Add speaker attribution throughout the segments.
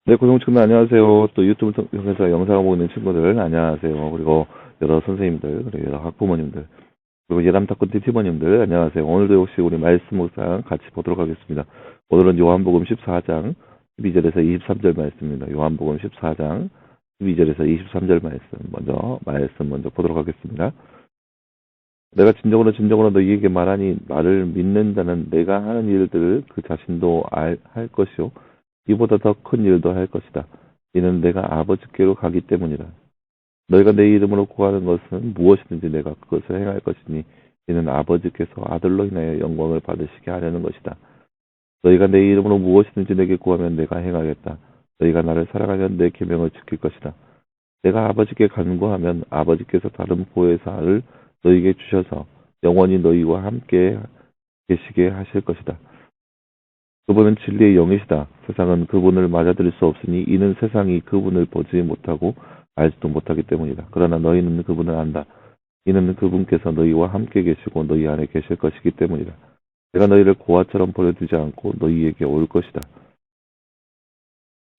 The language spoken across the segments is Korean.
Speaker 1: 네, 고등친구들 안녕하세요. 또 유튜브 통해서 영상을 보고 있는 친구들 안녕하세요. 그리고 여러 선생님들, 그리고 여러 학부모님들, 그리고 예람탁구팀 팀원님들 안녕하세요. 오늘도 역시 우리 말씀 묵상 같이 보도록 하겠습니다. 오늘은 요한복음 14장 12절에서 23절 말씀입니다. 요한복음 14장 12절에서 23절 말씀 먼저 보도록 하겠습니다. 내가 진정으로 너희에게 말하니 나를 믿는 자는 내가 하는 일들을 그 자신도 할 것이요 이보다 더 큰 일도 할 것이다. 이는 내가 아버지께로 가기 때문이라. 너희가 내 이름으로 구하는 것은 무엇이든지 내가 그것을 행할 것이니 이는 아버지께서 아들로 인하여 영광을 받으시게 하려는 것이다. 너희가 내 이름으로 무엇이든지 내게 구하면 내가 행하겠다. 너희가 나를 사랑하면 내 계명을 지킬 것이다. 내가 아버지께 간구하면 아버지께서 다른 보혜사를 너희에게 주셔서 영원히 너희와 함께 계시게 하실 것이다. 그분은 진리의 영이시다. 세상은 그분을 맞아들일 수 없으니 이는 세상이 그분을 보지 못하고 알지도 못하기 때문이다. 그러나 너희는 그분을 안다. 이는 그분께서 너희와 함께 계시고 너희 안에 계실 것이기 때문이다. 내가 너희를 고아처럼 버려두지 않고 너희에게 올 것이다.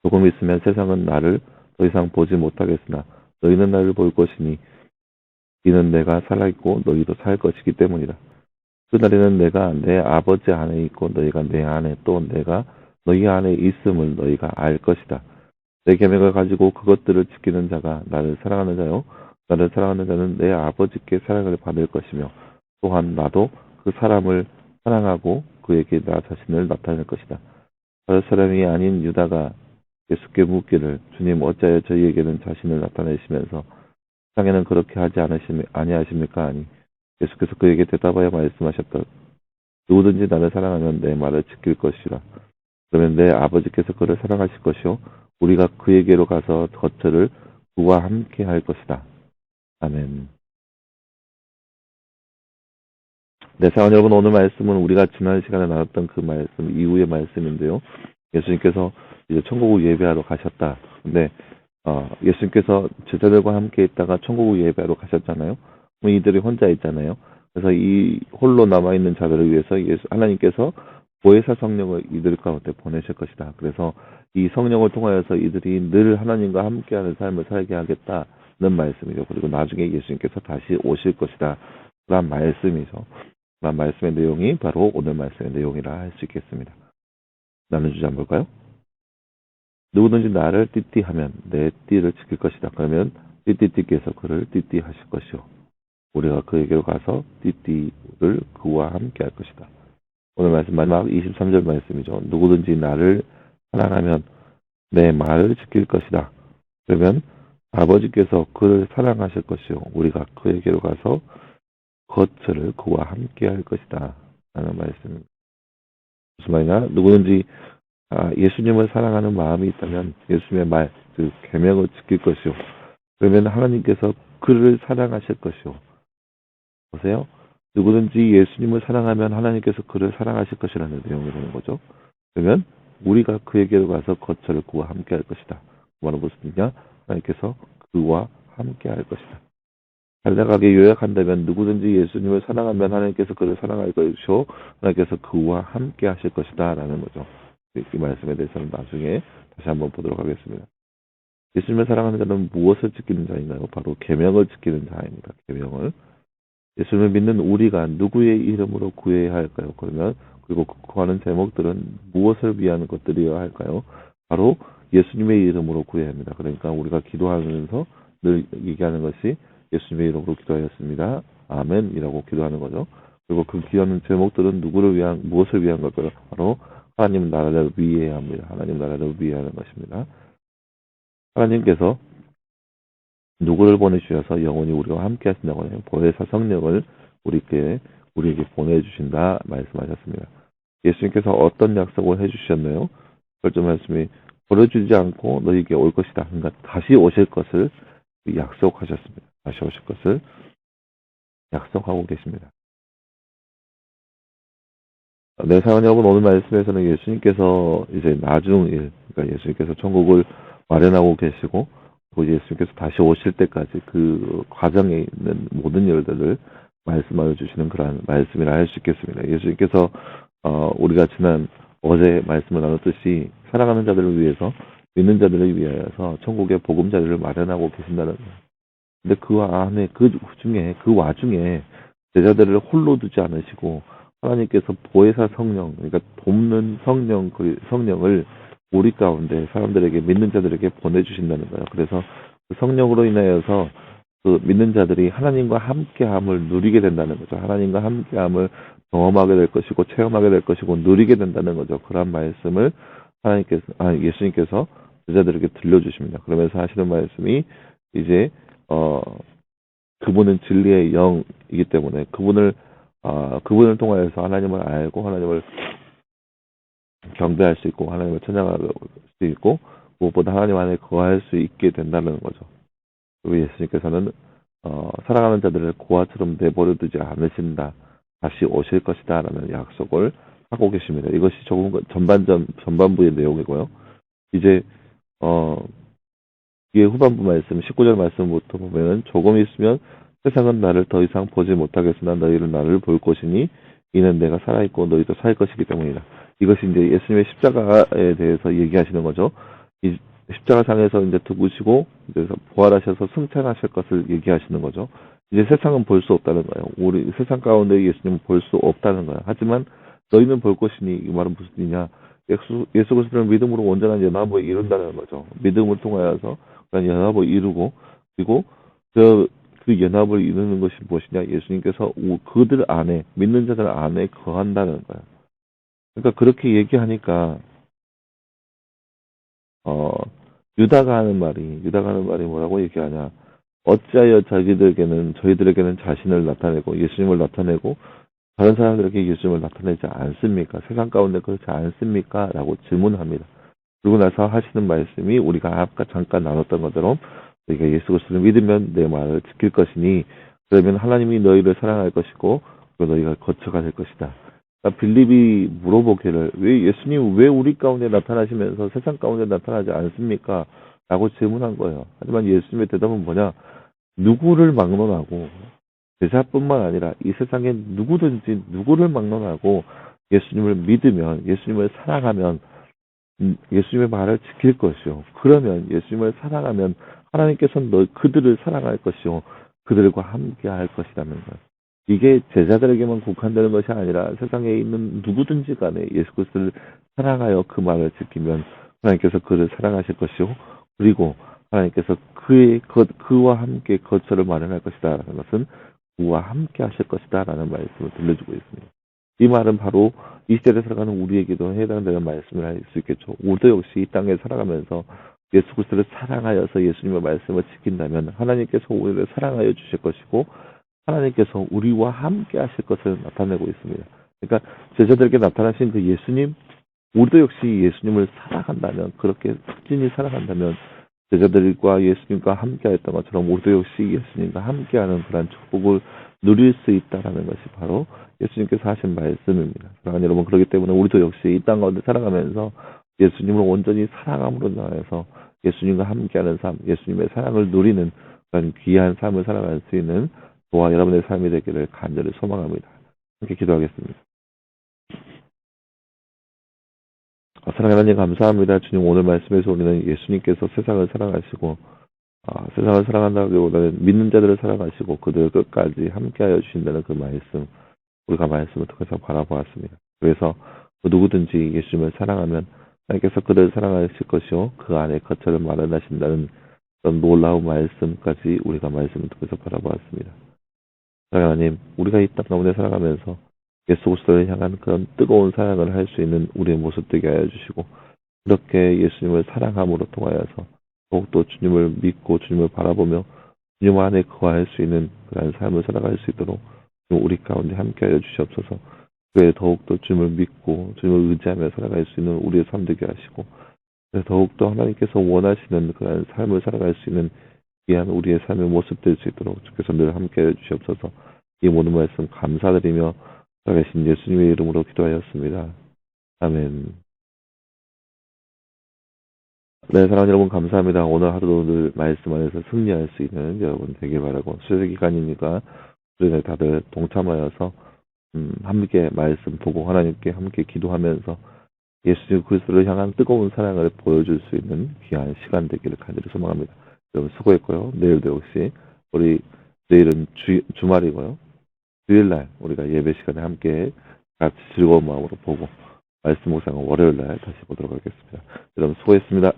Speaker 1: 조금 있으면 세상은 나를 더 이상 보지 못하겠으나 너희는 나를 볼 것이니 이는 내가 살아있고 너희도 살 것이기 때문이다. 그날에는 내가 내 아버지 안에 있고 너희가 내 안에 또 내가 너희 안에 있음을 너희가 알 것이다. 내 계명을 가지고 그것들을 지키는 자가 나를 사랑하는 자요. 나를 사랑하는 자는 내 아버지께 사랑을 받을 것이며 또한 나도 그 사람을 사랑하고 그에게 나 자신을 나타낼 것이다. 다른 사람이 아닌 유다가 예수께 묻기를 주님 어찌하여 저희에게는 자신을 나타내시면서 세상에는 그렇게 하지 아니하십니까? 하니 예수께서 그에게 대답하여 말씀하셨다. 누구든지 나를 사랑하면 내 말을 지킬 것이라. 그러면 내 아버지께서 그를 사랑하실 것이요 우리가 그에게로 가서 거처를 그와 함께 할 것이다. 아멘. 네, 사랑하는 여러분, 오늘 말씀은 우리가 지난 시간에 나눴던 그 말씀 이후의 말씀인데요. 예수님께서 이제 천국을 예배하러 가셨다. 근데 예수님께서 제자들과 함께 있다가 천국을 예배하러 가셨잖아요. 그럼 이들이 혼자 있잖아요. 그래서 이 홀로 남아있는 자들을 위해서 하나님께서 보혜사 성령을 이들 가운데 보내실 것이다. 그래서 이 성령을 통하여서 이들이 늘 하나님과 함께하는 삶을 살게 하겠다는 말씀이죠. 그리고 나중에 예수님께서 다시 오실 것이다. 라는 말씀이죠. 그런 말씀의 내용이 바로 오늘 말씀의 내용이라 할 수 있겠습니다. 나는 주제 한번 볼까요? 누구든지 나를 띠띠하면 내 띠를 지킬 것이다. 그러면 띠띠띠께서 그를 띠띠하실 것이요. 우리가 그에게로 가서 띠띠를 그와 함께 할 것이다. 오늘 말씀 마지막 23절 말씀이죠. 누구든지 나를 사랑하면 내 말을 지킬 것이다. 그러면 아버지께서 그를 사랑하실 것이요. 우리가 그에게로 가서 거처를 그와 함께 할 것이다. 라는 말씀입니다. 무슨 말이냐? 누구든지 예수님을 사랑하는 마음이 있다면 예수님의 말, 그 계명을 지킬 것이요. 그러면 하나님께서 그를 사랑하실 것이요. 보세요. 누구든지 예수님을 사랑하면 하나님께서 그를 사랑하실 것이라는 내용이 되는 거죠. 그러면 우리가 그에게로 가서 거처를 그와 함께 할 것이다. 그 말은 무슨 뜻이냐? 하나님께서 그와 함께 할 것이다. 간략하게 요약한다면 누구든지 예수님을 사랑하면 하나님께서 그를 사랑할 것이요 하나님께서 그와 함께 하실 것이다 라는 거죠. 이 말씀에 대해서는 나중에 다시 한번 보도록 하겠습니다. 예수님을 사랑하는 자는 무엇을 지키는 자인가요? 바로 계명을 지키는 자입니다. 계명을. 예수님을 믿는 우리가 누구의 이름으로 구해야 할까요? 그러면 그리고 구하는 제목들은 무엇을 위한 것들이어야 할까요? 바로 예수님의 이름으로 구해야 합니다. 그러니까 우리가 기도하면서 늘 얘기하는 것이 예수님의 이름으로 기도하였습니다. 아멘이라고 기도하는 거죠. 그리고 그 기도하는 제목들은 무엇을 위한 걸까요? 바로 하나님 나라를 위해야 합니다. 하나님 나라를 위해 하는 것입니다. 하나님께서 누구를 보내주셔서 영원히 우리와 함께 하신다고 하요 보혜사 성령을 우리에게 보내주신다 말씀하셨습니다. 예수님께서 어떤 약속을 해주셨나요? 결정 말씀이 버려주지 않고 너희에게 올 것이다. 그러니까 다시 오실 것을 약속하셨습니다. 다시 오실 것을 약속하고 계십니다. 네, 사랑하는 여러분, 오늘 말씀에서는 예수님께서 이제 나중 일, 그러니까 예수님께서 천국을 마련하고 계시고, 또 예수님께서 다시 오실 때까지 그 과정에 있는 모든 일들을 말씀하여 주시는 그런 말씀이라 할 수 있겠습니다. 예수님께서 우리가 어제 말씀을 나눴듯이 사랑하는 자들을 위해서 믿는 자들을 위하여서 천국의 보금자리를 마련하고 계신다는 거예요. 근데 그 안에 그 와중에 제자들을 홀로 두지 않으시고 하나님께서 보혜사 성령, 그러니까 돕는 성령을 우리 가운데 사람들에게 믿는 자들에게 보내주신다는 거예요. 그래서 그 성령으로 인하여서 그 믿는 자들이 하나님과 함께함을 누리게 된다는 거죠. 하나님과 함께함을 경험하게 될 것이고 체험하게 될 것이고 누리게 된다는 거죠. 그런 말씀을 예수님께서 제자들에게 들려주십니다. 그러면서 하시는 말씀이 이제 어 그분은 진리의 영이기 때문에 그분을 통하여서 하나님을 알고 하나님을 경배할 수 있고 하나님을 찬양할 수 있고 무엇보다 하나님 안에 거할 수 있게 된다는 거죠. 그리고 예수님께서는 사랑하는 자들을 고아처럼 내버려 두지 않으신다. 다시 오실 것이다 라는 약속을 하고 계십니다. 이것이 조금 전반부의 내용이고요. 이제 뒤에 후반부 말씀 19절 말씀부터 보면은 조금 있으면 세상은 나를 더 이상 보지 못하겠으나 너희는 나를 볼 것이니 이는 내가 살아있고 너희도 살 것이기 때문이다. 이것이 이제 예수님의 십자가에 대해서 얘기하시는 거죠. 이 십자가상에서 이제 죽으시고 그래서 부활하셔서 승천하실 것을 얘기하시는 거죠. 이제 세상은 볼 수 없다는 거예요. 우리 세상 가운데 예수님은 볼 수 없다는 거예요. 하지만 너희는 볼 것이니 이 말은 무슨 뜻이냐? 예수 그리스도를 믿음으로 온전한 연합을 이룬다는 거죠. 믿음을 통하여서 그런 연합을 이루고 그리고 그 연합을 이루는 것이 무엇이냐? 예수님께서 그들 안에 믿는 자들 안에 거한다는 거예요. 그러니까 그렇게 얘기하니까 유다가 하는 말이 뭐라고 얘기하냐? 어찌하여 저희들에게는 자신을 나타내고 예수님을 나타내고 다른 사람들에게 예수님을 나타내지 않습니까? 세상 가운데 그렇지 않습니까? 라고 질문합니다. 그러고 나서 하시는 말씀이 우리가 아까 잠깐 나눴던 것처럼 너희가 예수 그리스도를 믿으면 내 말을 지킬 것이니 그러면 하나님이 너희를 사랑할 것이고 그리고 너희가 거처가 될 것이다. 그러니까 빌립이 물어보기를 예수님 왜 우리 가운데 나타나시면서 세상 가운데 나타나지 않습니까? 라고 질문한 거예요. 하지만 예수님의 대답은 뭐냐? 누구를 막론하고 제자뿐만 아니라 이 세상에 누구든지 누구를 막론하고 예수님을 믿으면 예수님을 사랑하면 예수님의 말을 지킬 것이요. 그러면 예수님을 사랑하면 하나님께서는 그들을 사랑할 것이요. 그들과 함께 할 것이라는 거예요. 이게 제자들에게만 국한되는 것이 아니라 세상에 있는 누구든지 간에 예수 그리스도를 사랑하여 그 말을 지키면 하나님께서 그를 사랑하실 것이요. 그리고 하나님께서 그와 함께 거처를 마련할 것이다. 라는 것은 그와 함께 하실 것이다. 라는 말씀을 들려주고 있습니다. 이 말은 바로 이 시대를 살아가는 우리에게도 해당되는 말씀을 할 수 있겠죠. 우리도 역시 이 땅에 살아가면서 예수 그리스도를 사랑하여서 예수님의 말씀을 지킨다면 하나님께서 우리를 사랑하여 주실 것이고 하나님께서 우리와 함께 하실 것을 나타내고 있습니다. 그러니까 제자들에게 나타나신 그 예수님, 우리도 역시 예수님을 사랑한다면 그렇게 확진히 사랑한다면 제자들과 예수님과 함께했던 것처럼 우리도 역시 예수님과 함께하는 그런 축복을 누릴 수 있다라는 것이 바로 예수님께서 하신 말씀입니다. 사랑하는 여러분, 그렇기 때문에 우리도 역시 이 땅 가운데 살아가면서 예수님을 온전히 사랑함으로 인하여서 예수님과 함께하는 삶, 예수님의 사랑을 누리는 그런 귀한 삶을 살아갈 수 있는 저와 여러분의 삶이 되기를 간절히 소망합니다. 함께 기도하겠습니다. 사랑하는 하나님 감사합니다. 주님, 오늘 말씀에서 우리는 예수님께서 세상을 사랑하시고 세상을 사랑한다기보다는 믿는 자들을 사랑하시고 그들을 끝까지 함께하여 주신다는 그 말씀, 우리가 말씀을 통해서 바라보았습니다. 그래서 누구든지 예수님을 사랑하면 하나님께서 그들을 사랑하실 것이요 그 안에 거처를 마련하신다는 그런 놀라운 말씀까지 우리가 말씀을 통해서 바라보았습니다. 하나님, 우리가 이 땅 가운데 살아가면서 예수 그리스도를 향한 그런 뜨거운 사랑을 할 수 있는 우리의 모습 되게 하여 주시고 그렇게 예수님을 사랑함으로 통하여서 더욱더 주님을 믿고 주님을 바라보며 주님 안에 거할 수 있는 그런 삶을 살아갈 수 있도록 우리 가운데 함께하여 주시옵소서. 그에 더욱더 주님을 믿고 주님을 의지하며 살아갈 수 있는 우리의 삶 되게 하시고 더욱더 하나님께서 원하시는 그런 삶을 살아갈 수 있는 귀한 우리의 삶의 모습 될 수 있도록 주께서 늘 함께해 주시옵소서. 이 모든 말씀 감사드리며 살아계신 예수님의 이름으로 기도하였습니다. 아멘. 네, 사랑하는 여러분 감사합니다. 오늘 하루도 늘 말씀 안에서 승리할 수 있는 여러분 되길 바라고 수요 기간이니까 우리 다들 동참하여서 함께 말씀 보고 하나님께 함께 기도하면서 예수 그리스도를 향한 뜨거운 사랑을 보여줄 수 있는 귀한 시간 되기를 간절히 소망합니다. 여러분 수고했고요. 내일도 역시 우리 내일은 주말이고요. 주일날 우리가 예배 시간에 함께 같이 즐거운 마음으로 보고 말씀 묵상은 월요일날 다시 보도록 하겠습니다. 여러분 수고했습니다.